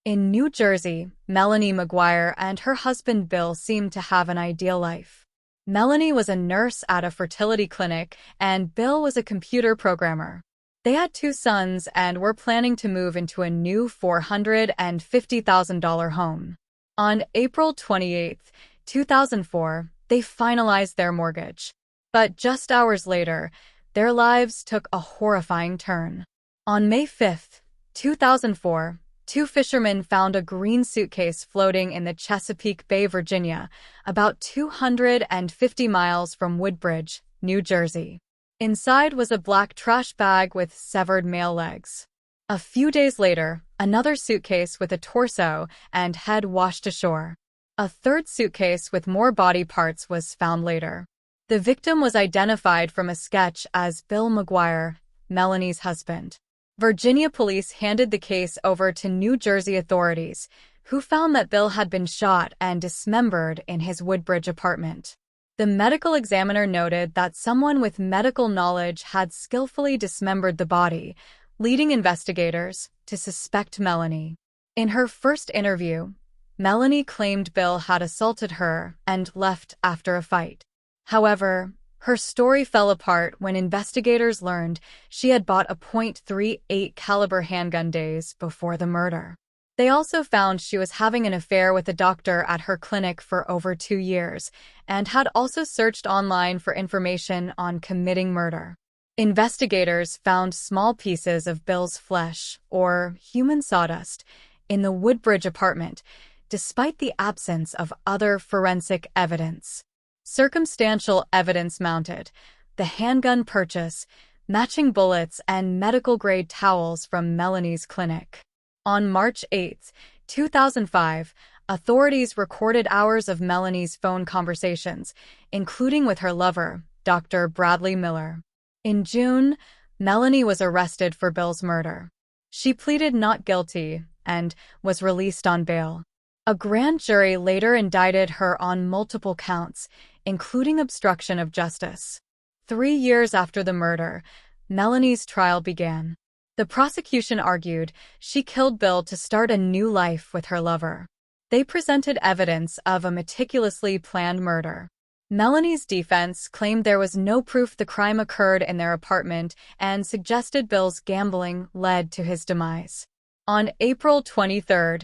In New Jersey, Melanie McGuire and her husband Bill seemed to have an ideal life. Melanie was a nurse at a fertility clinic, and Bill was a computer programmer. They had two sons and were planning to move into a new $450,000 home. On April 28, 2004, they finalized their mortgage. But just hours later, their lives took a horrifying turn. On May 5, 2004, two fishermen found a green suitcase floating in the Chesapeake Bay, Virginia, about 250 miles from Woodbridge, New Jersey. Inside was a black trash bag with severed male legs. A few days later, another suitcase with a torso and head washed ashore. A third suitcase with more body parts was found later. The victim was identified from a sketch as Bill McGuire, Melanie's husband. Virginia police handed the case over to New Jersey authorities, who found that Bill had been shot and dismembered in his Woodbridge apartment. The medical examiner noted that someone with medical knowledge had skillfully dismembered the body, leading investigators to suspect Melanie. In her first interview, Melanie claimed Bill had assaulted her and left after a fight. However, her story fell apart when investigators learned she had bought a .38 caliber handgun days before the murder. They also found she was having an affair with a doctor at her clinic for over 2 years and had also searched online for information on committing murder. Investigators found small pieces of Bill's flesh, or human sawdust, in the Woodbridge apartment, despite the absence of other forensic evidence. Circumstantial evidence mounted: the handgun purchase, matching bullets, and medical-grade towels from Melanie's clinic. On March 8, 2005, authorities recorded hours of Melanie's phone conversations, including with her lover, Dr. Bradley Miller. In June, Melanie was arrested for Bill's murder. She pleaded not guilty and was released on bail. A grand jury later indicted her on multiple counts, including obstruction of justice. 3 years after the murder, Melanie's trial began. The prosecution argued she killed Bill to start a new life with her lover. They presented evidence of a meticulously planned murder. Melanie's defense claimed there was no proof the crime occurred in their apartment and suggested Bill's gambling led to his demise. On April 23,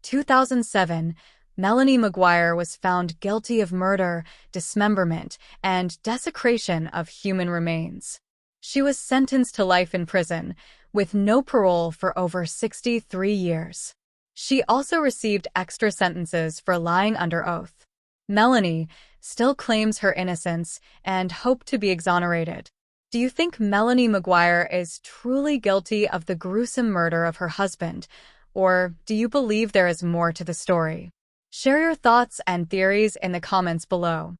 2007, Melanie McGuire was found guilty of murder, dismemberment, and desecration of human remains. She was sentenced to life in prison, with no parole for over 63 years. She also received extra sentences for lying under oath. Melanie still claims her innocence and hoped to be exonerated. Do you think Melanie McGuire is truly guilty of the gruesome murder of her husband, or do you believe there is more to the story? Share your thoughts and theories in the comments below.